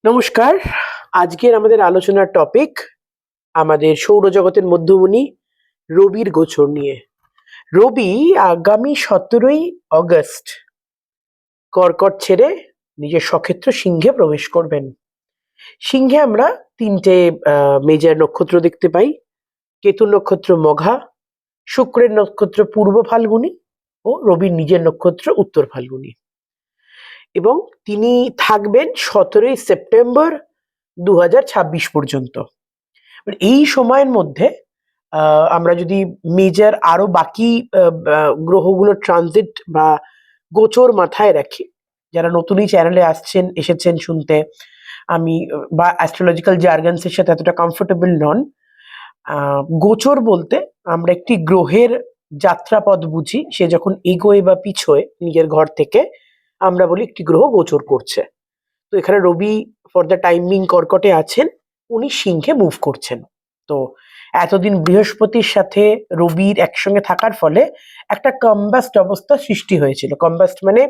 নমস্কার। আজকের আমাদের আলোচনার টপিক আমাদের সৌরজগতের মধ্যমণি রবির গোচর নিয়ে। রবি আগামী 17ই অগস্ট কর্কট ছেড়ে নিজের স্বক্ষেত্র সিংহে প্রবেশ করবেন। সিংহে আমরা তিনটে মেজর নক্ষত্র দেখতে পাই: কেতুর নক্ষত্র মঘা, শুক্রের নক্ষত্র পূর্ব ফাল্গুনী ও রবির নিজের নক্ষত্র উত্তর ফাল্গুনী। এবং তিনি থাকবেন 17ই সেপ্টেম্বর 2026 পর্যন্ত। এই সময়ের মধ্যে আমরা যদি মেজর আরো বাকি গ্রহগুলোর ট্রানজিট বা গোচর মাথায় রাখি, যারা নতুনই চ্যানেলে এসেছেন শুনতে, আমি বা অ্যাস্ট্রোলজিক্যাল জার্গনসের সাথে এতটা কমফোর্টেবল নন, গোচর বলতে আমরা একটি গ্রহের যাত্রাপথ বুঝি। সে যখন এগোয় বা পিছোয় নিজের ঘর থেকে, আমরা বলি একটি গ্রহ গোচর করছে। তো এখানে রবি ফর দ্য টাইমিং কর্কটে আছেন, উনি সিংহে মুভ করছেন। তো এতদিন বৃহস্পতির সাথে রবির একসঙ্গে থাকার ফলে একটা কম্বাস্ট অবস্থা সৃষ্টি হয়েছিল। কম্বাস্ট মানে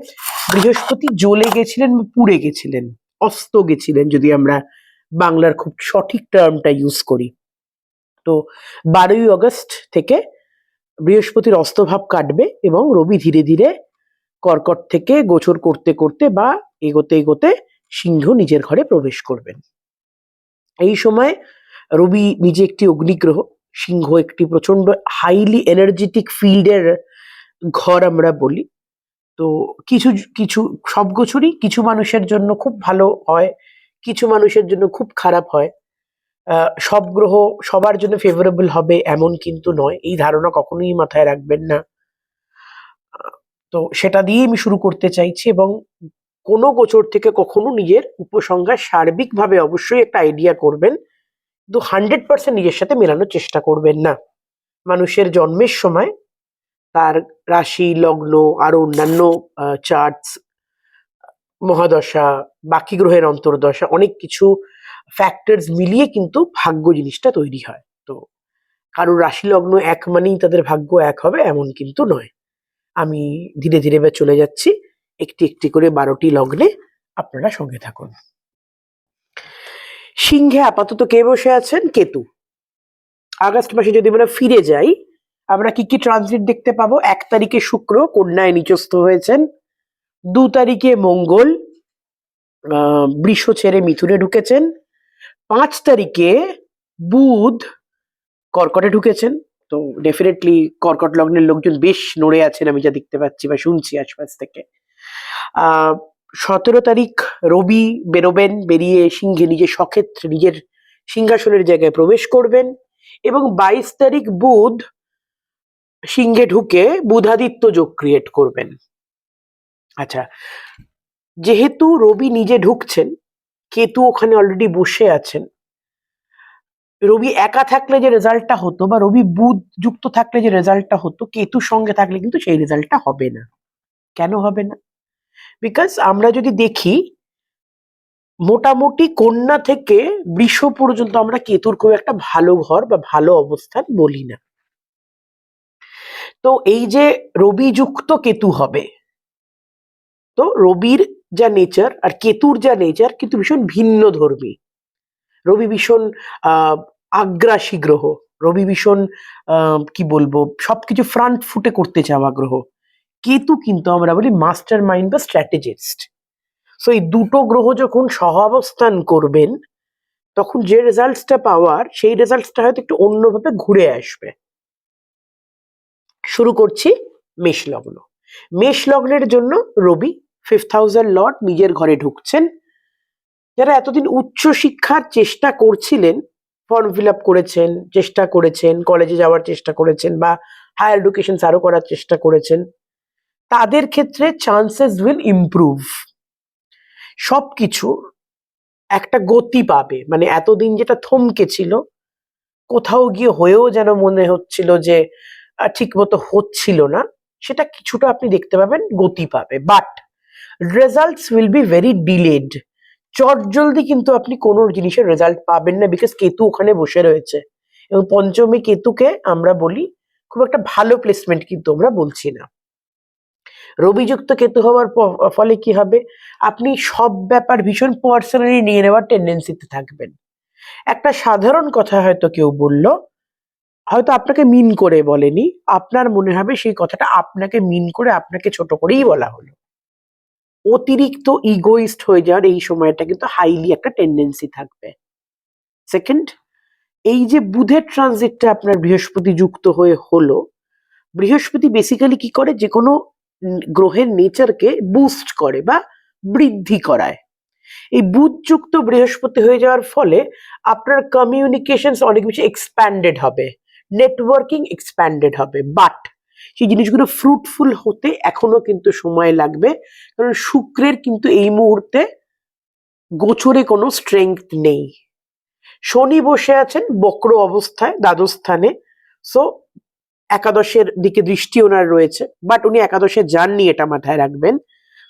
বৃহস্পতি জ্বলে গেছিলেন, পুড়ে গেছিলেন, অস্ত গেছিলেন, যদি আমরা বাংলার খুব সঠিক টার্মটা ইউজ করি। তো 12ই অগস্ট থেকে বৃহস্পতির অস্তভাব কাটবে এবং রবি ধীরে ধীরে কর্কট থেকে গোচর করতে করতে বা এগোতে এগোতে সিংহ নিজের ঘরে প্রবেশ করবেন। এই সময় রবি নিজে একটি অগ্নিগ্রহ, সিংহ একটি প্রচন্ড হাইলি এনার্জেটিক ফিল্ডের ঘর আমরা বলি। তো কিছু কিছু সব গোচরই কিছু মানুষের জন্য খুব ভালো হয়, কিছু মানুষের জন্য খুব খারাপ হয়। সব গ্রহ সবার জন্য ফেভারেবল হবে এমন কিন্তু নয়, এই ধারণা কখনোই মাথায় রাখবেন না। তো সেটা দিয়েই আমি শুরু করতে চাইছি, এবং কোনো গোচর থেকে কখনো নিজের উপসংহার সার্বিকভাবে অবশ্যই একটা আইডিয়া করবেন, কিন্তু 100% নিজের সাথে মেলানোর চেষ্টা করবেন না। মানুষের জন্মের সময় তার রাশি, লগ্ন, আরো অন্যান্য চার্টস, মহাদশা, বাকি গ্রহের অন্তর্দশা, অনেক কিছু ফ্যাক্টরস মিলিয়ে কিন্তু ভাগ্য জিনিসটা তৈরি হয়। তো কারোর রাশি লগ্ন এক মানেই তাদের ভাগ্য এক হবে এমন কিন্তু নয়। আমি ধীরে ধীরে এবার চলে যাচ্ছি একটি একটি করে 12টি লগ্নে, আপনারা সঙ্গে থাকুন। সিংহে আপাতত কে বসে আছেন? কেতু। আগস্ট মাসে যদি আমরা ফিরে যাই, আমরা কি কি ট্রানজিট দেখতে পাবো? 1 তারিখে শুক্র কন্যায় নিচস্থ হয়েছেন, 2 তারিখে মঙ্গল বৃষ ছেড়ে মিথুনে ঢুকেছেন, 5 তারিখে বুধ কর্কটে ঢুকেছেন। তো ডেফিনেটলি কর্কট লগ্নের লোকজন বেশ নড়ে আছেন, আমি যা দেখতে পাচ্ছি বা শুনছি আশপাশ থেকে। 17 তারিখ রবি বেরোবেন, বেরিয়ে সিংহে নিজের স্বক্ষেত্রে নিজের সিংহাসনের জায়গায় প্রবেশ করবেন, এবং 22 তারিখ বুধ সিংহে ঢুকে বুধাদিত্য যোগ ক্রিয়েট করবেন। আচ্ছা, যেহেতু রবি নিজে ঢুকছেন, কেতু ওখানে অলরেডি বসে আছেন, রবি একা থাকলে যে রেজাল্টটা হতো বা রবি বুধ যুক্ত থাকলে যে রেজাল্টটা হতো, কেতুর সঙ্গে থাকলে কিন্তু সেই রেজাল্টটা হবে না। কেন হবে না? বিকজ আমরা যদি দেখি, মোটামুটি কন্যা থেকে বৃষ পর্যন্ত আমরা কেতুর খুব একটা ভালো ঘর বা ভালো অবস্থান বলি না। তো এই যে রবি যুক্ত কেতু হবে, তো রবির যা নেচার আর কেতুর যা নেচার কিন্তু ভীষণ ভিন্ন ধর্মী। রবি ভীষণ আগ্রাসী গ্রহ, রবি ভীষণ কি বলবো, সবকিছু ফ্রন্ট ফুটে করতে চাওয়া গ্রহ। কেতু কিন্তু আমরা বলি মাস্টার মাইন্ড বা স্ট্র্যাটেজিস্ট। সো এই দুটো গ্রহ যখন সহাবস্থান করবেন, তখন যে রেজাল্টসটা পাওয়ার, সেই রেজাল্টসটা হয়তো একটু অন্যভাবে ঘুরে আসবে। শুরু করছি মেষ লগ্ন। মেষ লগ্নের জন্য রবি 5th হাউসের লর্ড নিজের ঘরে ঢুকছেন। যারা এতদিন উচ্চ শিক্ষার চেষ্টা করছিলেন, ফর্ম ফিল আপ করেছেন, চেষ্টা করেছেন, কলেজে যাওয়ার চেষ্টা করেছেন বা হায়ার এডুকেশন আরো করার চেষ্টা করেছেন, তাদের ক্ষেত্রে চান্সেস উইল ইমপ্রুভ। সবকিছু একটা গতি পাবে, মানে এতদিন যেটা থমকে ছিল, কোথাও গিয়ে হয়েও যেন মনে হচ্ছিল যে ঠিক মতো হচ্ছিল না, সেটা কিছুটা আপনি দেখতে পাবেন, গতি পাবে। But results will be very delayed. চট জলদি কিন্তু আপনি কোনো জিনিসের রেজাল্ট পাবেন না, বিকজ কেতু ওখানে বসে রয়েছে, এবং পঞ্চমী কেতুকে আমরা বলি খুব একটা ভালো প্লেসমেন্ট কিন্তু আমরা বলছি না। রবিযুক্ত কেতু হওয়ার ফলে কি হবে, আপনি সব ব্যাপার ভীষণ পার্সোনালি নিয়ে নেওয়ার টেন্ডেন্সিতে থাকবেন। একটা সাধারণ কথা হয়তো কেউ বলল, হয়তো আপনাকে মিন করে বলেনি, আপনার মনে হবে সেই কথাটা আপনাকে মিন করে আপনাকে ছোট করেই বলা হলো। অতিরিক্ত ইগোইস্ট হয়ে যাওয়ার এই সময়টা কিন্তু হাইলি একটা টেন্ডেন্সি থাকবে। সেকেন্ড, এই যে বুধের ট্রানজিটটা আপনার বৃহস্পতি যুক্ত হয়ে হলো, বৃহস্পতি বেসিক্যালি কি করে, যে কোনো গ্রহের নেচারকে বুস্ট করে বা বৃদ্ধি করায়। এই বুধযুক্ত বৃহস্পতি হয়ে যাওয়ার ফলে আপনার কমিউনিকেশনস অনেক বেশি এক্সপ্যান্ডেড হবে, নেটওয়ার্কিং এক্সপ্যান্ডেড হবে, বাট সেই জিনিসগুলো ফ্রুটফুল হতে এখনো কিন্তু সময় লাগবে, কারণ শুক্রের কিন্তু এই মুহূর্তে গোচরে কোনো স্ট্রেংথ নেই। শনি বসে আছেন বক্র অবস্থায় দ্বাদশ স্থানে, সো একাদশের দিকে দৃষ্টি ওনার রয়েছে, বাট উনি একাদশে যাননি, এটা মাথায় রাখবেন।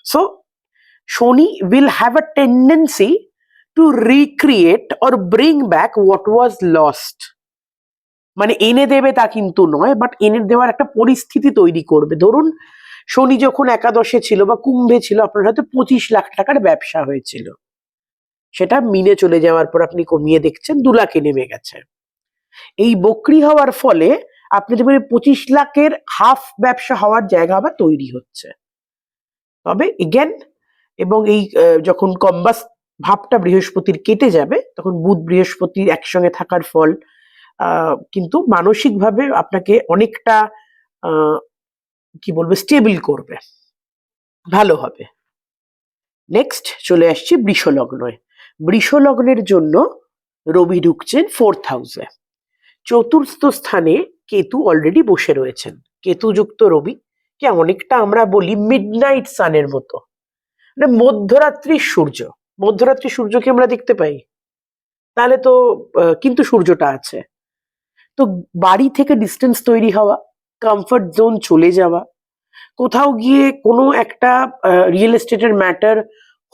So Shani will have a tendency to recreate or bring back what was lost. মানে এনে দেবে তা কিন্তু নয়, বাট এনে দেওয়ার একটা পরিস্থিতি তৈরি করবে। ধরুন শনি যখন একাদশে ছিল বা কুম্ভে ছিল, আপনার হয়তো 25 লাখ টাকার ব্যবসা হয়েছিল, সেটা মিনে চলে যাওয়ার পর আপনি কমিয়ে দেখছেন 2 লাখে নেমে গেছে। এই বক্রি হওয়ার ফলে আপনি দেখবেন 25 লাখের হাফ ব্যবসা হওয়ার জায়গা আবার তৈরি হচ্ছে। তবে এগেন, এবং এই যখন কম্বাস ভাবটা বৃহস্পতির কেটে যাবে, তখন বুধ বৃহস্পতির একসঙ্গে থাকার ফল কিন্তু মানসিকভাবে আপনাকে অনেকটা কি বলবো, স্টেবল করবে, ভালো হবে। নেক্সট চলে আসছি বৃষ লগ্নে। বৃষ লগ্নের জন্য রবি ঢুকছেন 4th হাউসে, চতুর্থ স্থানে কেতু অলরেডি বসে রয়েছেন। কেতুযুক্ত রবি কে অনেকটা আমরা বলি মিডনাইট সানের মতো, মানে মধ্যরাত্রির সূর্য। মধ্যরাত্রির সূর্যকে আমরা দেখতে পাই, তাহলে তো কিন্তু সূর্যটা আছে। তো বাড়ি থেকে ডিস্টেন্স তৈরি হওয়া, কমফর্ট জোন চলে যাওয়া, কোথাও গিয়ে কোনো একটা রিয়েল এস্টেটের ম্যাটার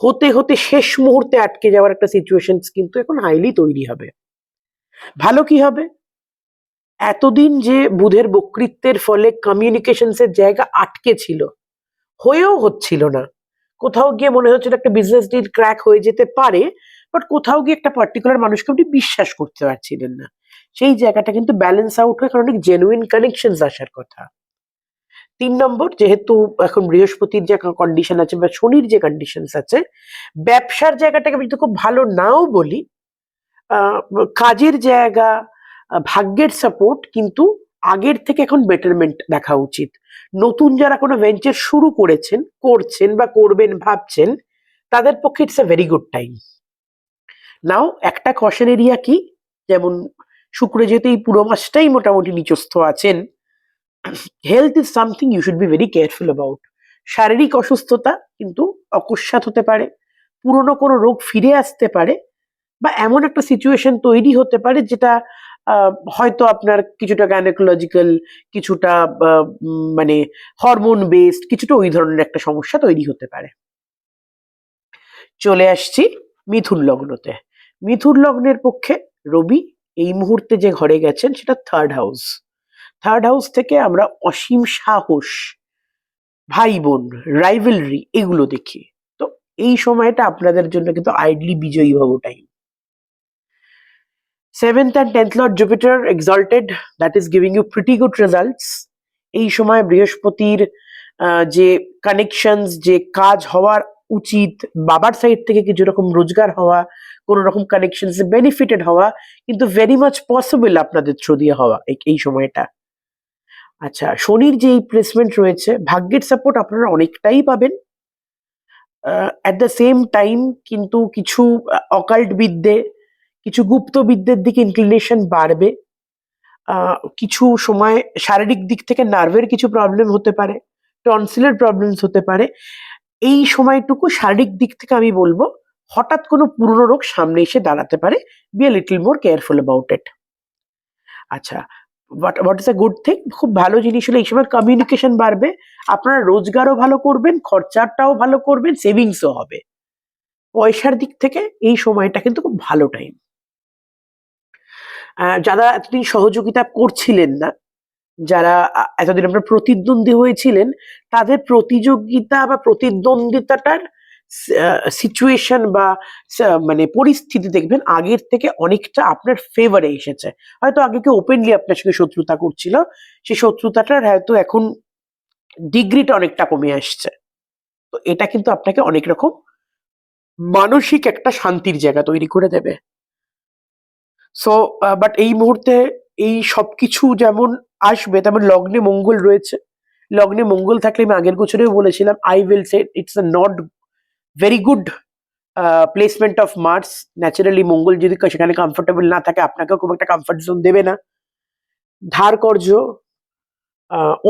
হতে হতে শেষ মুহূর্তে আটকে যাওয়ার একটা সিচুয়েশন কিন্তু এখন হাইলি তৈরি হবে। ভালো কি হবে, এতদিন যে বুধের বক্রিত্বের ফলে কমিউনিকেশনসের জায়গা আটকে ছিল, হয়েও হচ্ছিল না, কোথাও গিয়ে মনে হচ্ছিল একটা বিজনেস ডিল ক্র্যাক হয়ে যেতে পারে, বাট কোথাও গিয়ে একটা পার্টিকুলার মানুষকে আপনি বিশ্বাস করতে পারছিলেন না, সেই জায়গাটা কিন্তু ব্যালেন্স আউট হয়, কারণ অনেক জেনুইন কানেকশন আসার কথা। 3 নম্বর, যেহেতু এখন বৃহস্পতির যে কন্ডিশন আছে বা শনির যে কন্ডিশন আছে, ব্যবসার জায়গাটাকে আমি খুব ভালো নাও বলি, কাজের জায়গা, ভাগ্যের সাপোর্ট কিন্তু আগের থেকে এখন বেটারমেন্ট দেখা উচিত। নতুন যারা কোনো ভেঞ্চার শুরু করেছেন, করছেন বা করবেন ভাবছেন, তাদের পক্ষে it's a very good time. Now একটা কশন এরিয়া কি, যেমন শুক্র যেহেতু এই পুরো মাসটাই মোটামুটি নিচস্থ আছেন, health is something you should be very careful about. শারীরিক অসুস্থতা কিন্তু অকস্মাৎ হতে পারে, পুরনো কোনো রোগ ফিরে আসতে পারে, বা এমন একটা সিচুয়েশন তৈরি হতে পারে যেটা হয়তো আপনার কিছুটা গাইনোকোলজিক্যাল, কিছুটা মানে হরমোন বেসড, কিছুটা ওই ধরনের একটা সমস্যা তৈরি হতে পারে। চলে আসছি মিথুন লগ্নতে। মিথুন লগ্নের পক্ষে রবি এই মুহূর্তে যে ঘরে গেছেন সেটা 3rd হাউস। 3rd হাউস থেকে আমরা অসীম সাহস, ভাই বোন, রাইভেলরি, এগুলো দেখি। তো এই সময়টা আপনাদের জন্য কিন্তু আইডলি বিজয়ী হব time. 7th and 10th Lord Jupiter exalted, that is giving you pretty good results. এই সময় বৃহস্পতির যে কানেকশনস, যে কাজ হওয়ার উচিত, বাবার সাইড থেকে কিছু রকম রোজগার হওয়া, কোন রকম কানেকশনস বেনিফিটেড হওয়া, কিন্তু ভেরি মাচ পসিবল আপনাদের থ্রু দিয়ে হওয়া এই সময়টা। আচ্ছা, শনির যে এই প্লেসমেন্ট রয়েছে, ভাগ্যের সাপোর্ট আপনারা অনেকটাই পাবেন। অ্যাট দ্য সেম টাইম কিন্তু কিছু অকাল্ট বিদ্যে, কিছু গুপ্ত বিদ্যের দিকে ইনক্লিনেশন বাড়বে। কিছু সময় শারীরিক দিক থেকে নার্ভের কিছু প্রবলেম হতে পারে, টনসিলের প্রবলেমস হতে পারে। এই সময়টুকু শারীরিক দিক থেকে আমি বলবো হঠাৎ কোনো পুরনো রোগ সামনে এসে দাঁড়াতে পারে, be a little more careful about it. আচ্ছা, what is a good thing, খুব ভালো জিনিস হলো এই সময় কমিউনিকেশন বাড়বে, আপনারা রোজগারও ভালো করবেন, খরচাটাও ভালো করবেন, সেভিংসও হবে। পয়সার দিক থেকে এই সময়টা কিন্তু খুব ভালো টাইম। যারা এতদিন সহযোগিতা করছিলেন না, যারা এতদিন আপনার প্রতিদ্বন্দ্বী হয়েছিলেন, তাদের প্রতিযোগিতা বা প্রতিদ্বন্দ্বিতাটার সিচুয়েশন বা মানে পরিস্থিতি দেখবেন আগের থেকে অনেকটা আপনার ফেভারে এসেছে। হয়তো আগে কেউ ওপেনলি আপনার সঙ্গে শত্রুতা করছিল, সেই শত্রুতাটার হয়তো এখন ডিগ্রিটা অনেকটা কমে আসছে। তো এটা কিন্তু আপনাকে অনেক রকম মানসিক একটা শান্তির জায়গা তৈরি করে দেবে। সো বাট এই মুহূর্তে এই সবকিছু যেমন আসবে, তেমন লগ্নে মঙ্গল রয়েছে। লগ্নে মঙ্গল থাকলে আমি আগের বছরেও বলেছিলাম, I will say it's a not very good placement of Mars. Naturally মঙ্গল যদি সেখানে কমফোর্টেবল না থাকে, আপনাকেও খুব একটা কমফর্ট জোন দেবে না। ধার কর্য,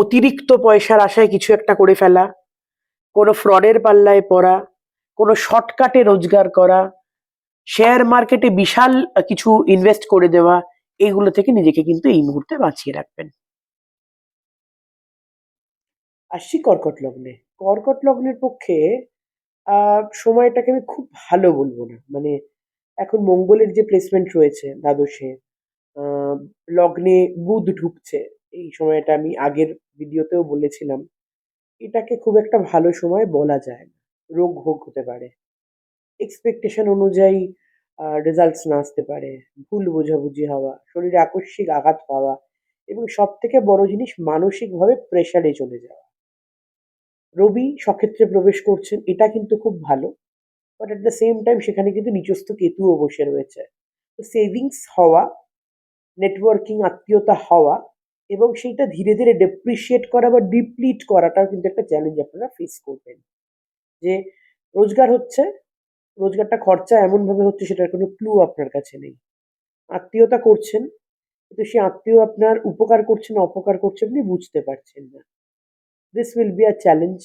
অতিরিক্ত পয়সার আশায় কিছু একটা করে ফেলা, কোনো ফ্রডের পাল্লায় পড়া, কোনো শর্টকাটে রোজগার করা, শেয়ার মার্কেটে বিশাল কিছু ইনভেস্ট করে দেওয়া, এগুলো থেকে নিজেকে কিন্তু এই মুহূর্তে বাঁচিয়ে রাখবেন। আসছি কর্কট লগ্নে। কর্কট লগ্নের পক্ষে সময়টাকে আমি খুব ভালো বলবো না। মানে এখন মঙ্গলের যে প্লেসমেন্ট রয়েছে দ্বাদশে, আহ, লগ্নে বুধ ঢুকছে, এই সময়টা আমি আগের ভিডিওতেও বলেছিলাম, এটাকে খুব একটা ভালো সময় বলা যায় না। রোগ ভোগ হতে পারে, এক্সপেকটেশন অনুযায়ী রেজাল্টস না আসতে পারে, ভুল বোঝাবুঝি হওয়া, শরীরে আকস্মিক আঘাত পাওয়া, এবং সব থেকে বড় জিনিস মানসিকভাবে প্রেসারে চলে যাওয়া। রবি সক্ষেত্রে প্রবেশ করছেন, এটা কিন্তু খুব ভালো, but at the same time সেখানে কিন্তু নিচস্থ কেতুও বসে রয়েছে। তো সেভিংস হওয়া, নেটওয়ার্কিং আত্মীয়তা হওয়া, এবং সেইটা ধীরে ধীরে ডেপ্রিসিয়েট করা বা ডিপ্লিট করাটাও কিন্তু একটা চ্যালেঞ্জ আপনারা ফেস করবেন। যে রোজগার হচ্ছে, রোজগারটা খরচা এমন ভাবে হচ্ছে সেটার কোনো ক্লু আপনার কাছে নেই। আত্মীয়তা করছেন, কিন্তু সেই আত্মীয় আপনার উপকার করছে না অপকার করছে আপনি বুঝতে পারছেন না। This will be a challenge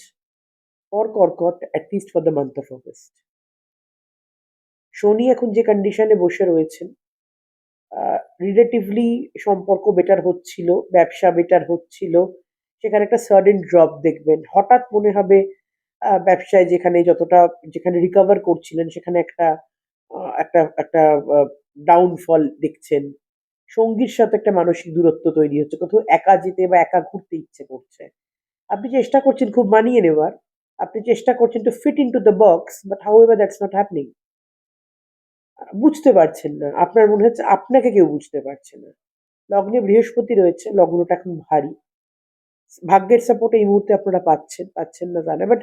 for Karkat, at least for the month of August. শনি এখন যে কন্ডিশনে বসে রয়েছেন, রিলেটিভলি সম্পর্ক বেটার হচ্ছিল, ব্যবসা বেটার হচ্ছিল, সেখানে একটা সাডেন ড্রপ দেখবেন। হঠাৎ মনে হবে ব্যবসায় যেখানে রিকভার করছিলেন সেখানে একটা ডাউনফল দেখছেন। সঙ্গীর সাথে একটা মানসিক দূরত্ব তৈরি হচ্ছে, কোথাও একা যেতে বা একা ঘুরতে ইচ্ছে করছে। আপনি চেষ্টা করছেন খুব মানিয়ে নেওয়ার, আপনি চেষ্টা করছেন to fit into the box, but however that's not happening. বুঝতে পারছেন না, আপনার মনে হচ্ছে আপনাকে কেউ বুঝতে পারছে না। লগ্নে বৃহস্পতি রয়েছে, লগ্নটা এখন ভারী। ভাগ্যের সাপোর্ট এই মুহূর্তে আপনারা পাচ্ছেন না জানে, বাট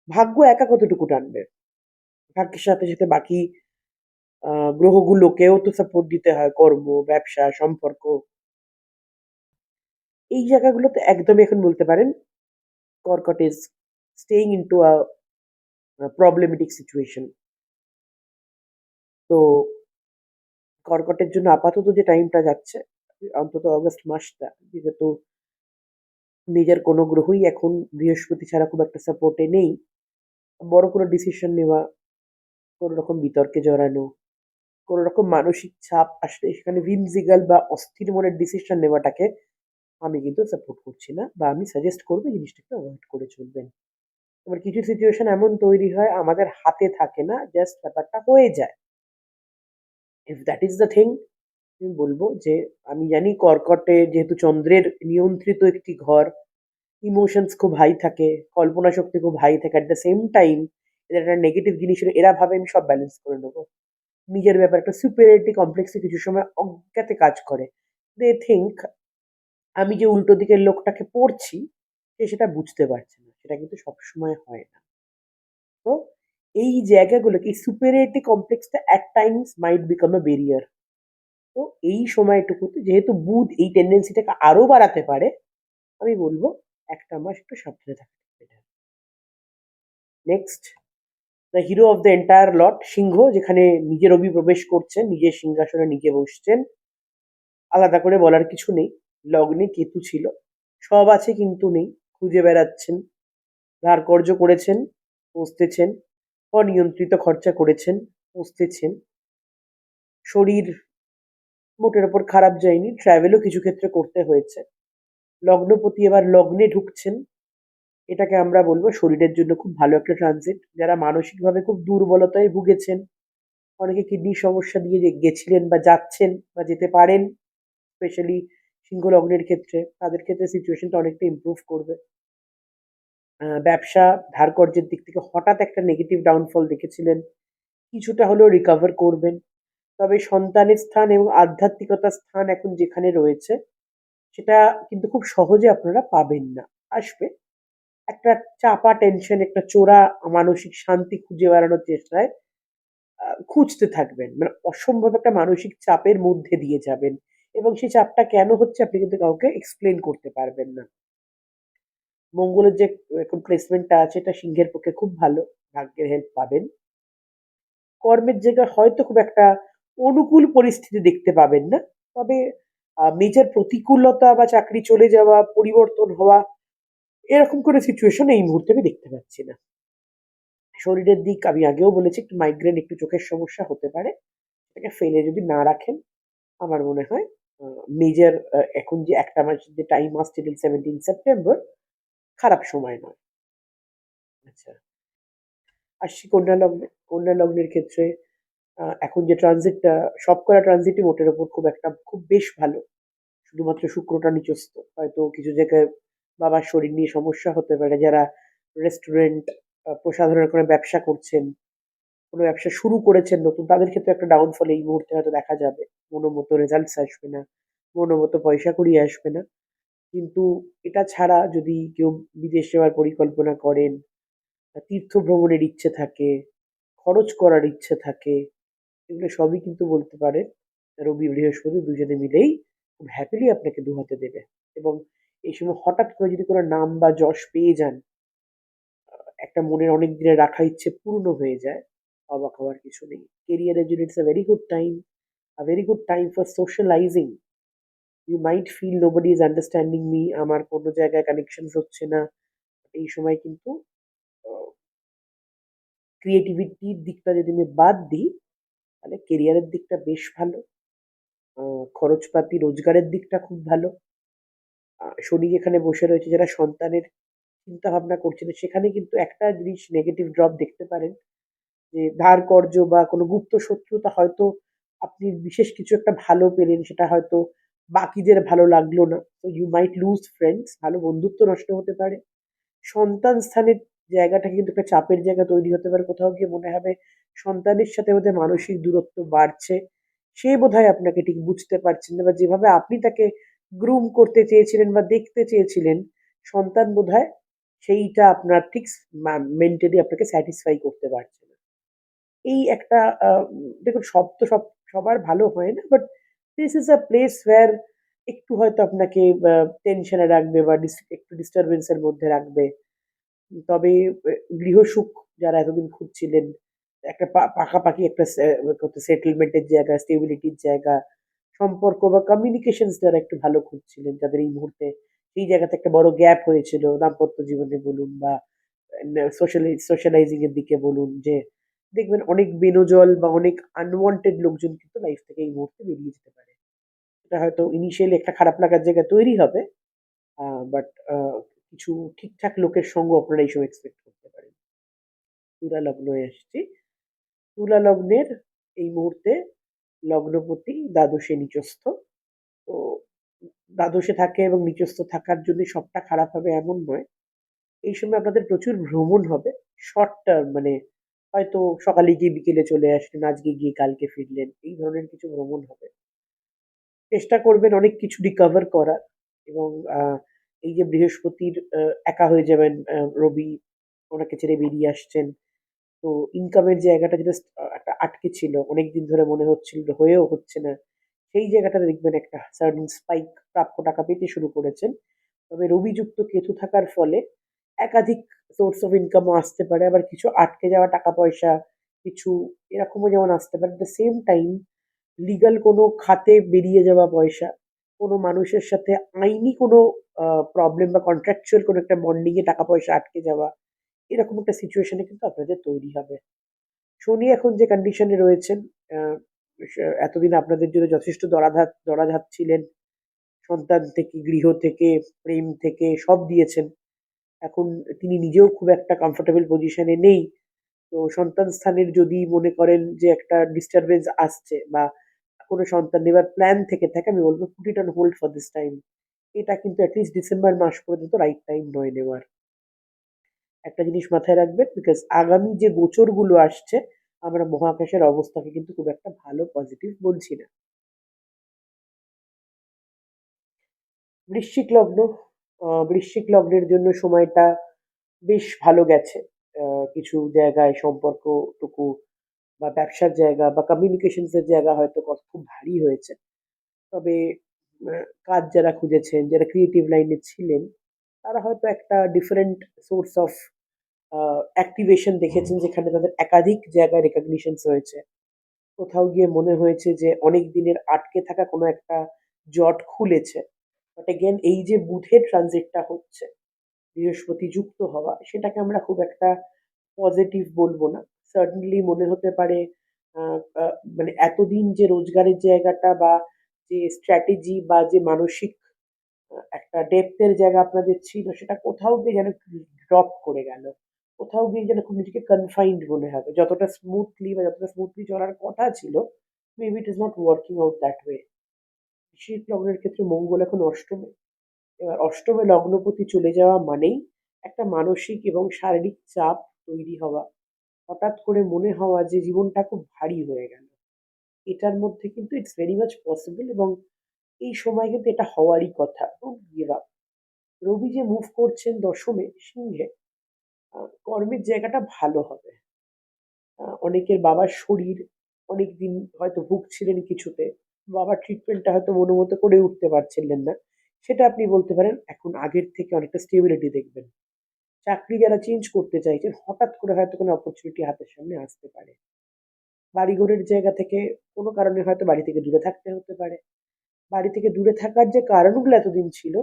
ভাগ্য একা কতটুকু টানবে? ভাগ্যের সাথে সাথে বাকি গ্রহগুলোকেও তো সাপোর্ট দিতে হয়, কর্ম, ব্যবসা, সম্পর্ক। এই জায়গাগুলোতে একদমই এখন বলতে পারেন কর্কট is staying into a problematic situation. তো কর্কটের জন্য আপাতত যে টাইমটা যাচ্ছে, অন্তত অগস্ট মাসটা, যেহেতু নিজের কোনো গ্রহই এখন বৃহস্পতি ছাড়া খুব একটা সাপোর্টে নেই, বড় কোনো ডিসিশন নেওয়া, কোনো রকম বিতর্কে জড়ানো, কোনো রকম মানসিক চাপ আসলে সেখানে whimsical বা অস্থির মনের ডিসিশন নেওয়াটাকে আমি কিন্তু সাপোর্ট করছি না, বা আমি সাজেস্ট করবো এই জিনিসটাকে অ্যাভয়েড করে চলবেন। এবার কিছু সিচুয়েশন এমন তৈরি হয় আমাদের হাতে থাকে না, জাস্ট ব্যাপারটা হয়ে যায়। If that is the thing, আমি বলবো যে আমি জানি কর্কটে যেহেতু চন্দ্রের নিয়ন্ত্রিত একটি ঘর, ইমোশনস খুব হাই থাকে, কল্পনা শক্তি খুব হাই থাকে, অ্যাট দ্য সেম টাইম এদের একটা নেগেটিভ জিনিস হলো এরা ভাবে আমি সব ব্যালেন্স করে নেবো। নিজের ব্যাপারে একটা সুপিরিয়রিটি কমপ্লেক্সে কিছু সময় অজ্ঞাতে কাজ করে। দে থিঙ্ক আমি যে উল্টো দিকের লোকটাকে পড়ছি সে সেটা বুঝতে পারছে না, সেটা কিন্তু সবসময় হয় না। তো এই জায়গাগুলোকে, এই সুপিরিয়রিটি কমপ্লেক্সটা at times might become a barrier. তো এই সময়টুকুতে যেহেতু বুধ এই টেন্ডেন্সিটাকে আরো বাড়াতে পারে, আমি বলবো একটা মাস একটু সাবধানে থাকা better। Next, the hero of the entire lot, Singha, যেখানে নিজের রবি প্রবেশ করছেন, নিজের সিংহাসনে নিজে বসছেন। আলাদা করে বলার কিছু নেই। লগ্নে কেতু ছিল, সব আছে কিন্তু নেই, খুঁজে বেড়াচ্ছেন। ধার কর্জ করেছেন, পস্তেছেন। অনিয়ন্ত্রিত খরচা করেছেন, পস্তেছেন। শরীর মোটের ওপর খারাপ যায়নি, ট্রাভেলও কিছু ক্ষেত্রে করতে হয়েছে। লগ্নপতি এবার লগ্নে ঢুকছেন, এটাকে আমরা বলবো শরীরের জন্য খুব ভালো একটা ট্রানজিট। যারা মানসিকভাবে খুব দুর্বলতায় ভুগেছেন, অনেকে কিডনির সমস্যা দিয়ে গেছিলেন বা যাচ্ছেন বা যেতে পারেন, স্পেশালি সিংহ লগ্নের ক্ষেত্রে তাদের ক্ষেত্রে সিচুয়েশনটা অনেকটা ইমপ্রুভ করবে। ব্যবসা ধার কর্জের দিক থেকে হঠাৎ একটা নেগেটিভ ডাউনফল দেখেছিলেন, কিছুটা হলেও রিকভার করবেন। তবে সন্তানের স্থান এবং আধ্যাত্মিকতার স্থান এখন যেখানে রয়েছে সেটা কিন্তু খুব সহজে আপনারা পাবেন না। আসবে একটা চাপা টেনশন, একটা চোরা মানসিক শান্তি খুঁজে বেড়ানোর চেষ্টায় খুঁজতে থাকবেন। মানে অসম্ভব একটা মানসিক চাপের মধ্যে দিয়ে যাবেন এবং সেই চাপটা কেন হচ্ছে আপনি কিন্তু কাউকে এক্সপ্লেইন করতে পারবেন না। মঙ্গলের যে এখন প্লেসমেন্টটা আছে এটা সিংহের পক্ষে খুব ভালো। ভাগ্যের হেল্প পাবেন। কর্মের জায়গায় হয়তো খুব একটা অনুকূল পরিস্থিতি দেখতে পাবেন না। তবে মেজর প্রতিকূলতা বা চাকরি চলে যাওয়া, পরিবর্তন হওয়া এরকম কোনো সিচুয়েশন এই মুহূর্তে আমি দেখতে পাচ্ছি না। শরীরের দিক আমি আগেও বলেছি একটু মাইগ্রেন, একটু চোখের সমস্যা হতে পারে। এটাকে ফেলে যদি না রাখেন আমার মনে হয় মেজর এখন যে একটা মাসের যে টাইম আসছে till 17 সেপ্টেম্বর খারাপ সময় নয়। আচ্ছা, আসছি কন্যা লগ্নে। কন্যা লগ্নের ক্ষেত্রে এখন যে ট্রানজিটটা সবকটা ট্রানজিটই মোটের ওপর খুব বেশ ভালো। শুধুমাত্র শুক্রটা নিচস্থ। হয়তো কিছু জায়গায় বাবার শরীর নিয়ে সমস্যা হতে পারে। যারা রেস্টুরেন্ট, প্রসাধনের কোনো ব্যবসা করছেন, কোনো ব্যবসা শুরু করেছেন নতুন, তাদের ক্ষেত্রে একটা ডাউনফল এই মুহূর্তে হয়তো দেখা যাবে। মনোমতো রেজাল্টস আসবে না, মনোমতো পয়সাকড়ি আসবে না। কিন্তু এটা ছাড়া যদি কেউ বিদেশ যাওয়ার পরিকল্পনা করেন, তীর্থ ভ্রমণের ইচ্ছে থাকে, খরচ করার ইচ্ছে থাকে, এগুলো সবই কিন্তু বলতে পারেন রবি বৃহস্পতি দুজনে মিলেই খুব হ্যাপিলি আপনাকে দুহাতে দেবে। এবং এই সময় হঠাৎ করে যদি কোনো নাম বা যশ পেয়ে যান, একটা মনের অনেক দিনের রাখা ইচ্ছে পূর্ণ হয়ে যায়, অবাক হওয়ার কিছু নেই। কেরিয়ারের জন্য it's a very good time for socialising. You might feel nobody is understanding me, আমার কোনো জায়গায় কানেকশনস হচ্ছে না। এই সময় কিন্তু ক্রিয়েটিভিটির দিকটা যদি আমি বাদ দিই, তাহলে কেরিয়ারের দিকটা বেশ ভালো। খরচপাতি রোজগারের দিকটা খুব ভালো। শনি যেখানে বসে রয়েছে, যারা সন্তানের চিন্তা ভাবনা করছিলেন সেখানে কিন্তু একটা জিনিস নেগেটিভ ড্রপ দেখতে পারেন যে ধার কর্জ বা কোনো গুপ্ত শত্রুতা হয়তো আপনি বিশেষ কিছু একটা ভালো পেলেন সেটা হয়তো বাকিদের ভালো লাগলো না। তো ইউ মাইট লুজ ফ্রেন্ডস, ভালো বন্ধুত্ব নষ্ট হতে পারে। সন্তান স্থানের জায়গাটা কিন্তু একটা চাপের জায়গা তৈরি হতে পারে। কোথাও গিয়ে মনে হবে সন্তানের সাথে বোধহয় মানসিক দূরত্ব বাড়ছে। সে বোধহয় আপনাকে ঠিক বুঝতে পারছেন না বা যেভাবে আপনি তাকে গ্রুম করতে চেয়েছিলেন বা দেখতে চেয়েছিলেন, সন্তান বোধহয় সেইটা আপনার ঠিক মেন্টালি আপনাকে স্যাটিসফাই করতে পারছে না। এই একটা দেখুন সব সবার ভালো হয় না। But this is a place where একটু হয়তো আপনাকে টেনশনে রাখবে বা একটু ডিস্টার্বেন্স এর মধ্যে রাখবে। তবে গৃহসুখ যারা এতদিন খুঁজছিলেন, একটা পাকাপাকি একটা সেটেলমেন্টের জায়গা, স্টেবিলিটির জায়গা, সম্পর্ক বা কমিউনিকেশনস যারা একটু ভালো খুঁজছিলেন, যাদের এই মুহূর্তে এই জায়গাতে একটা বড় গ্যাপ হয়েছিল দাম্পত্য জীবনে বলুন বা সোশ্যালাইজিং এর দিকে বলুন, যে দেখবেন অনেক বেনজল বা অনেক আনওয়ান্টেড লোকজন কিন্তু লাইফ থেকে এই মুহূর্তে বেরিয়ে যেতে পারে। এটা হয়তো ইনিশিয়ালি একটা খারাপ লাগার জায়গা তৈরি হবে, বাট কিছু ঠিকঠাক লোকের সঙ্গ আপনারা এই সময় এক্সপেক্ট করতে পারেন। তুলা লগ্নে আসছি। তুলা লগ্নের এই মুহূর্তে লগ্নপতি দ্বাদশে নিচস্থ। তো দ্বাদশে থাকে এবং নিচস্থ থাকার জন্য সবটা খারাপ হবে এমন নয়। এই সময় আপনাদের প্রচুর ভ্রমণ হবে। শর্ট টার্ম, মানে হয়তো সকালে গিয়ে বিকেলে চলে আসলেন, আজকে গিয়ে কালকে ফিরলেন। এই ধরনের কিছু ভ্রমণ হবে। চেষ্টা করবেন অনেক কিছু রিকভার করার এবং এই যে বৃহস্পতির একা হয়ে যাবেন, রবি ওনাকে ছেড়ে বেরিয়ে আসছেন। তো ইনকামের জায়গাটা যেটা একটা আটকে ছিল, অনেকদিন ধরে মনে হচ্ছিল হয়েও হচ্ছে না। সেই জায়গাটাতে দেখবেন একটা সাডেন স্পাইক, প্রাপ্য টাকা পেতে শুরু করেছেন। তবে রবিযুক্ত কেতু থাকার ফলে একাধিক সোর্স অফ ইনকামও আসতে পারে। আবার কিছু আটকে যাওয়া টাকা পয়সা কিছু এরকমও যেমন আসতে পারে। At the same time legal কোনো খাতে বেরিয়ে যাওয়া পয়সা, কোনো মানুষের সাথে আইনি কোনো প্রবলেম বা কন্ট্রাকচুয়াল কোনো একটা বন্ডিং এ টাকা পয়সা আটকে যাওয়া, এরকম একটা সিচুয়েশন এ কিন্তু আপনাদের তৈরি হবে। শনি এখন যে কন্ডিশনে রয়েছেন, আ এতদিন আপনাদের জন্য যথেষ্ট দরাধার ছিলেন। সন্তান থেকে, গৃহ থেকে, প্রেম থেকে সব দিয়েছেন। এখন তিনি নিজেও খুব একটা কমফোর্টেবল পজিশনে নেই। তো সন্তান স্থানের যদি মনে করেন যে একটা ডিস্টার্বেন্স আসছে বা কোনো সন্তান নেবার প্ল্যান থেকে থাকে, আমি বলবো put it on hold for this time. এটা কিন্তু অ্যাটলিস্ট ডিসেম্বর মাস পর্যন্ত রাইট টাইম নয় নেওয়ার। একটা জিনিস মাথায় রাখবেন, বিকজ আগামী যে গোচরগুলো আসছে, আমরা মহাকাশের অবস্থাকে কিন্তু খুব একটা ভালো পজিটিভ বলছি না। বৃশ্চিক লগ্ন, বৃশ্চিক লগ্নের জন্য সময়টা বেশ ভালো গেছে। কিছু জায়গায় সম্পর্কটুকু বা ব্যবসার জায়গা বা কমিউনিকেশনস এর জায়গা হয়তো খুব ভারী হয়েছে। তবে কাজ যারা খুঁজেছেন, যারা ক্রিয়েটিভ লাইনে ছিলেন, তারা হয়তো একটা ডিফারেন্ট সোর্স অফ অ্যাক্টিভেশন দেখেছেন, যেখানে তাদের একাধিক জায়গায় রেকগনিশনস হয়েছে। কোথাও গিয়ে মনে হয়েছে যে অনেক দিনের আটকে থাকা কোনো একটা জট খুলেছে। বাট এগেন এই যে বুধের ট্রানজিটটা হচ্ছে, বৃহস্পতি যুক্ত হওয়া, সেটাকে আমরা খুব একটা পজিটিভ বলবো না। সার্টেনলি মনে হতে পারে মানে এতদিন যে রোজগারের জায়গাটা বা যে স্ট্র্যাটেজি বা যে মানসিক একটা ডেপথের জায়গা আপনাদের ছিল, সেটা কোথাও গিয়ে যেন ড্রপ করে গেল। কোথাও গিয়ে যেন খুব নিজেকে কনফাইন্ড মনে হবে। যতটা স্মুথলি চলার কথা ছিল, maybe it is not working out that way. বৃশ্চিক লগ্নের ক্ষেত্রে মঙ্গল এখন অষ্টমে। এবার অষ্টমে লগ্নপতি চলে যাওয়া মানেই একটা মানসিক এবং শারীরিক চাপ তৈরি হওয়া। হঠাৎ করে মনে হওয়া যে জীবনটা খুব ভারী হয়ে গেল। এটার মধ্যে কিন্তু ইটস ভেরি মাচ পসিবল, এবং এই সময় কিন্তু এটা হওয়ারই কথা। Don't give up. রবি যে মুভ করছেন দশমে সিংহে, কর্মের জায়গাটা ভালো হবে। অনেকের বাবার শরীর অনেকদিন হয়তো ভুগছিলেন কিছুতে, বাবার ট্রিটমেন্টটা হয়তো মনোমতো করে উঠতে পারছিলেন না, সেটা আপনি বলতে পারেন এখন আগের থেকে অনেকটা স্টেবিলিটি দেখবেন। চাকরি যারা চেঞ্জ করতে চাইছেন, হঠাৎ করে হয়তো কোনো অপরচুনিটি হাতের সামনে আসতে পারে। বাড়িঘরের জায়গা থেকে কোনো কারণে হয়তো বাড়ি থেকে দূরে থাকতে হতে পারে। বাড়ি থেকে দূরে থাকার যে কারণগুলো এতদিন ছিল,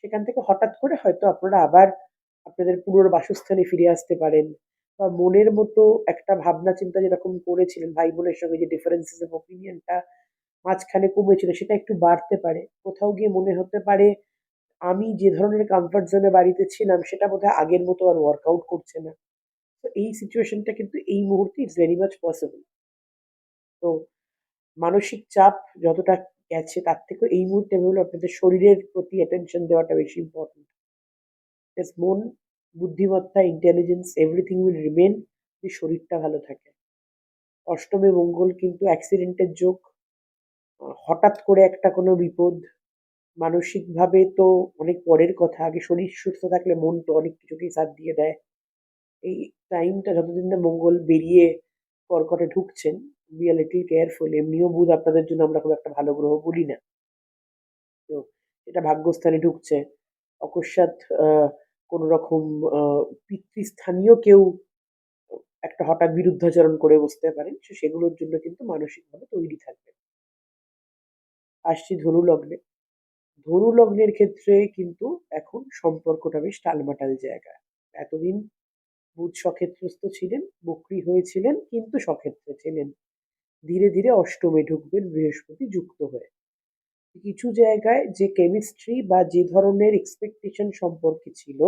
সেখান থেকে হঠাৎ করে হয়তো আপনারা আবার আপনাদের পুনর্বাসস্থানে ফিরে আসতে পারেন, বা মনের মতো একটা ভাবনা চিন্তা যেরকম করেছিলেন, ভাই বোনের সঙ্গে যে ডিফারেন্সেস অফ ওপিনিয়নটা মাঝখানে কমেছিল, সেটা একটু বাড়তে পারে। কোথাও গিয়ে মনে হতে পারে আমি যে ধরনের কমফর্ট জোনে বাড়িতে ছিলাম, সেটা বোধহয় আগের মতো আর ওয়ার্কআউট করছে না। তো এই সিচুয়েশনটা কিন্তু এই মুহূর্তে ইটস ভেরি মাচ পসিবল। তো মানসিক চাপ যতটা গেছে, তার থেকেও এই মুহূর্তে আমি বলবো আপনাদের শরীরের প্রতি অ্যাটেনশন দেওয়াটা বেশি ইম্পর্টেন্ট। মন, বুদ্ধিমত্তা, ইন্টেলিজেন্স, এভরিথিং উইল রিমেন, যদি শরীরটা ভালো থাকে। অষ্টমে মঙ্গল কিন্তু অ্যাক্সিডেন্টের যোগ। হঠাৎ করে একটা কোনো বিপদ, মানসিকভাবে তো অনেক পরের কথা, আগে শরীর সুস্থ থাকলে মন তো অনেক কিছুকেই সাথ দিয়ে দেয়। এই টাইমটা যতদিন না মঙ্গল বেরিয়ে কর্কটে ঢুকছেন, বি আ লিটল কেয়ারফুল। এমনিও বুধ আপনাদের জন্য আমরা খুব একটা ভালো গ্রহ বলি না। তো এটা ভাগ্যস্থানে ঢুকছে, অকস্মাৎ কোনো রকম পিতৃস্থানীয় কেউ একটা হঠাৎ বিরুদ্ধাচরণ করে বসতে পারেন। সেগুলোর জন্য কিন্তু মানসিকভাবে তৈরি থাকবেন। আসছি ধনু লগ্নে। ধনু লগ্নের ক্ষেত্রে কিন্তু এখন সম্পর্কটা বেশ টালমাটাল জায়গা। এতদিন বুধ স্বক্ষেত্রস্থ ছিলেন, বক্রী হয়েছিলেন, কিন্তু স্বক্ষেত্রে ছিলেন। ধীরে ধীরে অষ্টমে ঢুকবেন বৃহস্পতি যুক্ত হয়ে। কিছু জায়গায় যে কেমিস্ট্রি বা যে ধরনের এক্সপেকটেশন সম্পর্কে ছিল,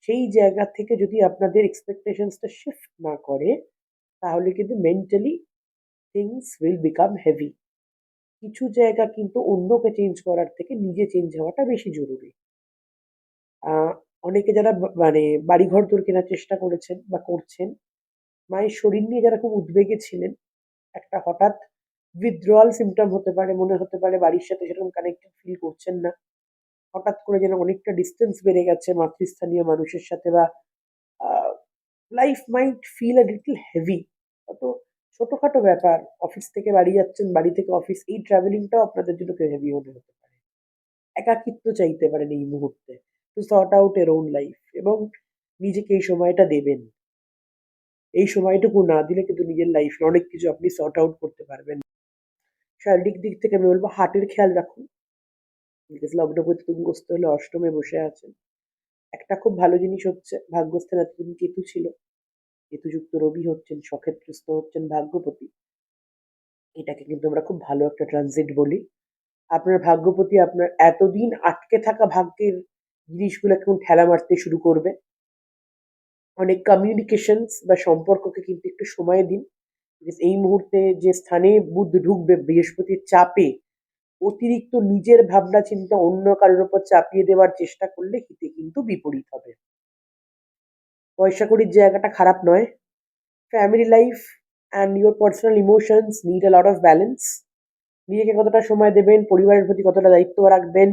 সেই জায়গা থেকে যদি আপনাদের এক্সপেকটেশনসটা শিফট না করে, তাহলে কিন্তু mentally things will become heavy. কিছু জায়গা কিন্তু অন্যকে চেঞ্জ করার থেকে নিজে চেঞ্জ হওয়াটা বেশি জরুরি। আহ, অনেকে যারা মানে বাড়িঘর দর কেনার চেষ্টা করেছেন বা করছেন, মায়ের শরীর নিয়ে যারা খুব উদ্বেগে ছিলেন, একটা হঠাৎ উইথড্রয়াল সিমটম হতে পারে, মনে হতে পারে বাড়ির সাথে সেরকম কানেক্টেড ফিল করছেন না। হঠাৎ করে যেন অনেকটা ডিস্টেন্স বেড়ে গেছে মাতৃস্থানীয় মানুষের সাথে, বা life might feel a little heavy. অত ছোটখাটো ব্যাপার, অফিস থেকে বাড়ি যাচ্ছেন, বাড়ি থেকে অফিস, এই ট্রাভেলিংটাও আপনাদের জন্য হেভি হতে হতে পারে। একাকিত্ব চাইতে পারেন এই মুহূর্তে, টু সর্ট আউট এর ওন লাইফ, এবং নিজেকে এই সময়টা দেবেন। এই সময়টুকু না দিলে কিন্তু নিজের লাইফে অনেক কিছু আপনি সর্ট আউট করতে পারবেন। শারীরিক দিক থেকে আমি বলবো হার্টের খেয়াল রাখুন। লগ্নপতি তুঙ্গস্থ হলে অষ্টমে বসে আছেন। একটা খুব ভালো জিনিস হচ্ছে, ভাগ্যস্থানে এতদিন কেতু ছিল, কেতুযুক্ত রবি হচ্ছেন, স্বক্ষেত্রস্থ হচ্ছেন ভাগ্যপতি। এটাকে কিন্তু আমরা খুব ভালো একটা ট্রানজিট বলি। আপনার ভাগ্যপতি আপনার এতদিন আটকে থাকা ভাগ্যের জিনিসগুলো এখন ঠেলা মারতে শুরু করবে। অনেক কমিউনিকেশনস বা সম্পর্ককে কিন্তু একটু সময় দিন, Because এই মুহূর্তে যে স্থানে বুধ ঢুকবে বৃহস্পতির চাপে, অতিরিক্ত নিজের ভাবনা চিন্তা অন্য কারোর উপর চাপিয়ে দেওয়ার চেষ্টা করলে হিতে কিন্তু বিপরীত হবে। পয়সা কড়ির জায়গাটা খারাপ নয়। Family life and your personal emotions need a lot of balance. নিজেকে কতটা সময় দেবেন, পরিবারের প্রতি কতটা দায়িত্ব রাখবেন,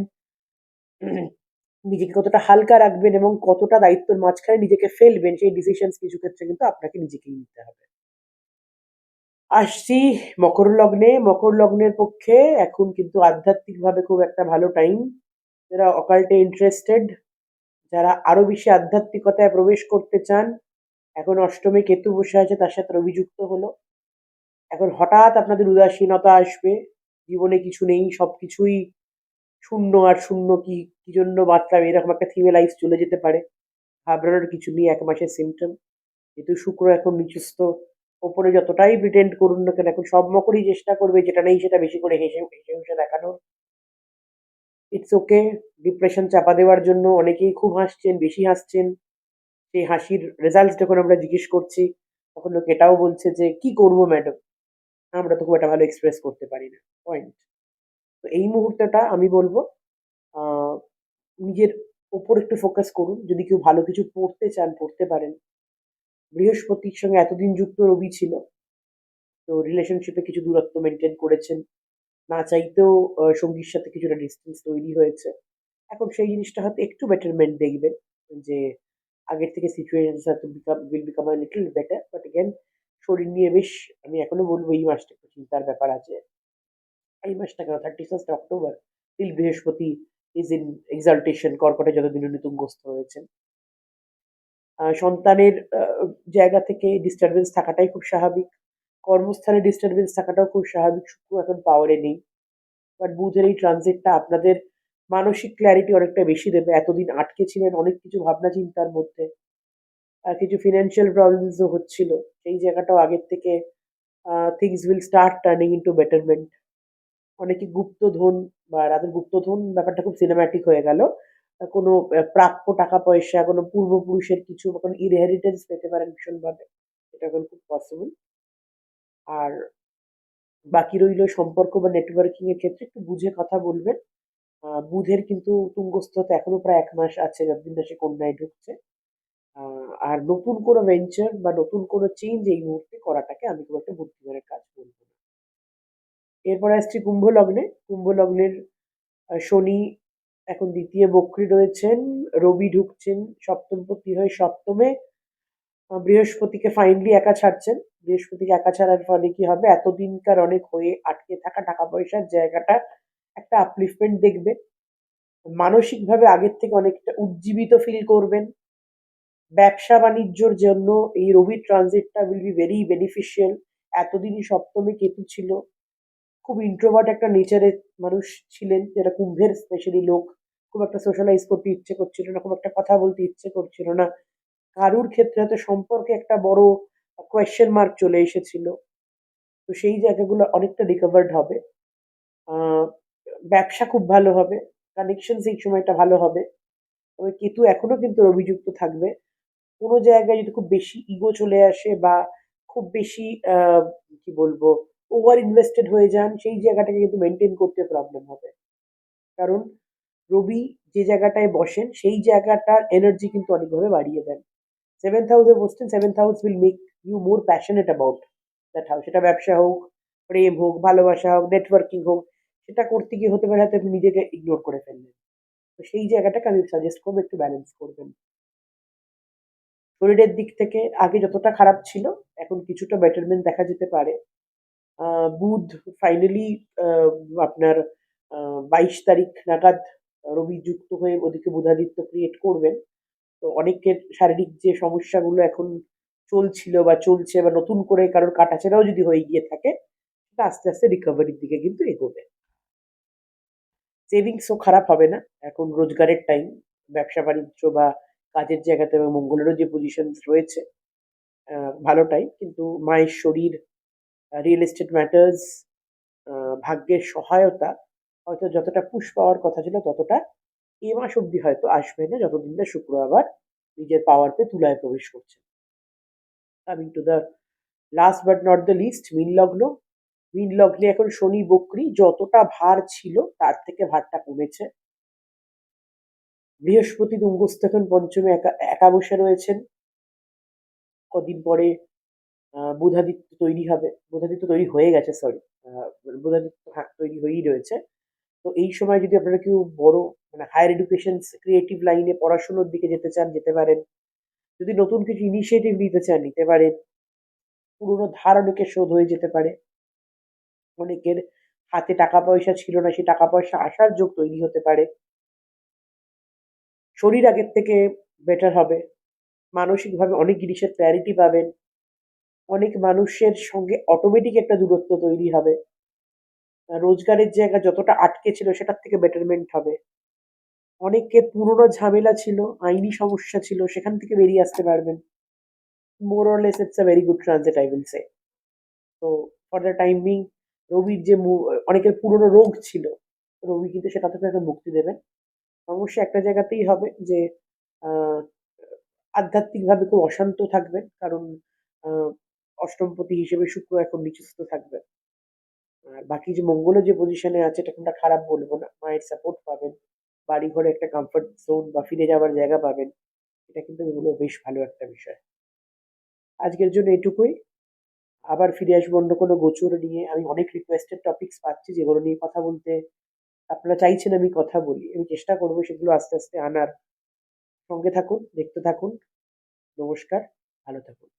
নিজেকে কতটা হালকা রাখবেন এবং কতটা দায়িত্বের মাঝখানে নিজেকে ফেলবেন, সেই ডিসিশনস কিছু ক্ষেত্রে কিন্তু আপনাকে নিজেকেই নিতে হবে। আসছি মকর লগ্নে। মকর লগ্নের পক্ষে এখন কিন্তু আধ্যাত্মিকভাবে খুব একটা ভালো টাইম। যারা অকাল্টে ইন্টারেস্টেড, যারা আরো বেশি আধ্যাত্মিকতায় প্রবেশ করতে চান, এখন অষ্টমে কেতু বসে আছে, তার সাথে রবি যুক্ত হলো। এখন হঠাৎ আপনাদের উদাসীনতা আসবে, জীবনে কিছু নেই, সবকিছুই শূন্য, আর শূন্য কি কি জন্য বাঁচলাম, এরকম একটা থিমে লাইফ চলে যেতে পারে। ঘাবড়ানোর কিছু নেই, 1 মাসের সিমটম। যেহেতু শুক্র এখন নিচস্থ, ওপরে যতটাই প্রিটেন্ড করুন না কেন, এখন সব মকরই চেষ্টা করবে যেটা নেই সেটা বেশি করে হেসে হেসে হেসে দেখানোর। It's okay. ডিপ্রেশন চাপা দেওয়ার জন্য অনেকেই খুব হাসছেন, বেশি হাসছেন। সেই হাসির রেজাল্ট যখন আমরা জিজ্ঞেস করছি, তখন লোক এটাও বলছে যে কি করবো ম্যাডাম, আমরা তো খুব একটা ভালো এক্সপ্রেস করতে পারি না। পয়েন্ট। তো এই মুহূর্তটা আমি বলবো আহ, নিজের ওপর একটু ফোকাস করুন। যদি কেউ ভালো কিছু পড়তে চান, পড়তে পারেন। বৃহস্পতির সঙ্গে এতদিন যুক্ত রবি ছিল, তো রিলেশনশিপে কিছু দূরত্ব মেনটেন করেছেন, না চাইতেও সঙ্গীর সাথে কিছুটা ডিস্টেন্স তৈরি হয়েছে। এখন সেই জিনিসটা হয়তো একটু বেটারমেন্ট দেখবেন, যে আগের থেকে সিচুয়েশন হয়তো will become a little better, but again শরীর নিয়ে বেশ, আমি এখনো বলবো এই মাসটা একটু চিন্তার ব্যাপার আছে। এই মাসটা কেন, 31 অক্টোবর টিল বৃহস্পতি ইজ ইন এক্সাল্টেশন, কর্কটে যতদিন উনি তুঙ্গস্থ হয়েছেন। সন্তানের জায়গা থেকে ডিস্টারবেন্স থাকাটাই খুব স্বাভাবিক। কর্মস্থানে ডিস্টারবেন্স থাকাটাও খুব স্বাভাবিক। শুক্র এখন পাওয়ারে নেই, বাট বুধের এই ট্রানজিটটা আপনাদের মানসিক ক্ল্যারিটি অনেকটা বেশি দেবে। এতদিন আটকে ছিলেন অনেক কিছু ভাবনা চিন্তার মধ্যে, আর কিছু ফিনান্সিয়াল প্রবলেমসও হচ্ছিল, সেই জায়গাটাও আগের থেকে things will start turning into betterment. অনেকে গুপ্তধন, বা রাতের গুপ্তধন ব্যাপারটা খুব সিনেম্যাটিক হয়ে গেল। কোনো প্রাপ্য টাকা পয়সা, কোনো পূর্বপুরুষের কিছু বা কোনো ইনহেরিটেন্স পেতে পারেন ভীষণভাবে, এটা এখন খুব পসিবল। আর বাকি রইল সম্পর্ক বা নেটওয়ার্কিং এর ক্ষেত্রে একটু বুঝে কথা বলবেন। বুধের কিন্তু তুঙ্গস্থতে এখনো প্রায় 1 মাস আছে, যতদিন না সে কন্যায় ঢুকছে। আর নতুন কোনো ভেঞ্চার বা নতুন কোনো চেঞ্জ এই মুহূর্তে করাটাকে আমি খুব একটা বুদ্ধিমানের কাজ বলবো না। এরপরে আসছি কুম্ভ লগ্নে। কুম্ভ লগ্নের শনি এখন দ্বিতীয় বক্রী রয়েছেন, রবি ঢুকছেন সপ্তমপতি হয়ে সপ্তমে। বৃহস্পতিকে ফাইনালি একা ছাড়ছেন। বৃহস্পতিকে একা ছাড়ার ফলে কি হবে, এতদিনকার অনেক হয়ে আটকে থাকা টাকা পয়সার জায়গাটা একটা আপলিফমেন্ট দেখবে। মানসিকভাবে আগের থেকে অনেকটা উজ্জীবিত ফিল করবেন। ব্যবসা বাণিজ্যর জন্য এই রবির ট্রানজিটটা উইল বি ভেরি বেনিফিশিয়াল। এতদিনই সপ্তমে কেতু ছিল, খুব ইন্ট্রোভার্ট একটা নেচারের মানুষ ছিলেন, যেটা কুম্ভের স্পেশালি লোক। খুব একটা সোশ্যালাইজ করতে ইচ্ছে করছিল না, খুব একটা কথা বলতে ইচ্ছে করছিল না। কারুর ক্ষেত্রে হয়তো সম্পর্কে একটা বড় কোয়েশ্চেন মার্ক চলে এসেছিল। তো সেই জায়গাগুলো অনেকটা রিকভার্ড হবে। আহ, ব্যবসা খুব ভালো হবে, কানেকশন এই সময়টা ভালো হবে। তবে কেতু এখনো কিন্তু অভিযুক্ত থাকবে। কোনো জায়গায় যদি খুব বেশি ইগো চলে আসে, বা খুব বেশি কি বলবো, ওভার ইনভেস্টেড হয়ে যান, সেই জায়গাটাকে কিন্তু মেনটেন করতে প্রবলেম হবে। কারণ রবি যে জায়গাটায় বসেন, সেই জায়গাটার এনার্জি কিন্তু অনেকভাবে বাড়িয়ে দেন। 7th হাউসে বসছেন, 7th house will make you more passionate about that house. সেটা ব্যবসা হোক, প্রেম হোক, ভালোবাসা হোক, নেটওয়ার্কিং হোক, সেটা করতে গিয়ে হতে পারে হয়তো আপনি নিজেকে ইগনোর করে ফেললেন। তো সেই জায়গাটাকে আমি সাজেস্ট করবো একটু ব্যালেন্স করবেন। শরীরের দিক থেকে আগে যতটা খারাপ ছিল, এখন কিছুটা বেটারমেন্ট দেখা যেতে পারে। বুধ ফাইনালি আপনার 22 তারিখ নাগাদ রবি যুক্ত হয়ে ওদিকে বুধাদিত্য ক্রিয়েট করবেন। তো অনেকের শারীরিক যে সমস্যাগুলো এখন চলছিল বা চলছে, বা নতুন করে কারোর কাটাছেঁড়াও যদি হয়ে গিয়ে থাকে, সেটা আস্তে আস্তে রিকভারির দিকে কিন্তু এগোবে। সেভিংসও খারাপ হবে না, এখন রোজগারের টাইম। ব্যবসা বাণিজ্য বা কাজের জায়গাতে এবং মঙ্গলেরও যে পজিশন রয়েছে, ভালো টাইম। কিন্তু মায়ের শরীর, রিয়েল এস্টেট ম্যাটার্স, ভাগ্যের সহায়তা হয়তো যতটা পুশ পাওয়ার কথা ছিল, ততটা এ মাস অব্দি হয়তো আসবে না, যতদিন না শুক্র আবার নিজের পাওয়ার পেয়ে তুলায় প্রবেশ করছে। Coming to the last but not the least, মীন লগ্ন। মীন লগ্নে এখন শনি বক্রী, যতটা ভার ছিল তার থেকে ভারটা কমেছে। বৃহস্পতি তুঙ্গস্থ এখন পঞ্চমে একা একা বসে রয়েছেন। কদিন পরে বুধাদিত্য তৈরি হবে, বুধাদিত্য তৈরি হয়ে গেছে, সরি। বুধাদিত্য হ্যাঁ তৈরি হয়েই রয়েছে। তো এই সময় যদি আপনারা কেউ বড় মানে হায়ার এডুকেশন ক্রিয়েটিভ লাইনে পড়াশোনার দিকে যেতে চান যেতে পারেন, যদি নতুন কিছু ইনিশিয়েটিভ নিতে চান নিতে পারেন, পুরোনো ধার অনেকের শোধ হয়ে যেতে পারে, অনেকের হাতে টাকা পয়সা ছিল না, সেই টাকা পয়সা আসার যোগ তৈরি হতে পারে, শরীর আগের থেকে বেটার হবে, মানসিকভাবে অনেক জিনিসের ক্ল্যারিটি পাবেন, অনেক মানুষের সঙ্গে অটোমেটিক একটা দূরত্ব তৈরি হবে, রোজগারের জায়গা যতটা আটকে ছিল সেটার থেকে বেটারমেন্ট হবে, অনেকের পুরোনো ঝামেলা ছিল, আইনি সমস্যা ছিল, সেখান থেকে বেরিয়ে আসতে পারবেন। More or less it's a very good transit I will সে। তো ফর দ্য টাইম বিং রবির যে অনেকের পুরনো রোগ ছিল, রবি কিন্তু সেটা থেকে একটা মুক্তি দেবেন। সমস্যা একটা জায়গাতেই হবে যে আহ, আধ্যাত্মিকভাবে খুব অশান্ত থাকবেন, কারণ আহ, অষ্টমপতি হিসেবে শুক্র এখন নিচস্থ থাকবে। আর বাকি যে মঙ্গলের যে পজিশনে আছে এটা কোনটা খারাপ বলবো না, মায়ের সাপোর্ট পাবেন, বাড়ি ঘরে একটা কমফর্ট জোন বা ফিরে যাওয়ার জায়গা পাবেন, এটা কিন্তু এগুলো বেশ ভালো একটা বিষয়। আজকের জন্য এটুকুই, আবার ফিরে আসবো অন্য কোনো গোচর নিয়ে। আমি অনেক রিকোয়েস্টেড টপিকস পাচ্ছি যেগুলো নিয়ে কথা বলতে আপনারা চাইছেন আমি কথা বলি, আমি চেষ্টা করবো সেগুলো আস্তে আস্তে আনার। সঙ্গে থাকুন, দেখতে থাকুন। নমস্কার, ভালো থাকুন।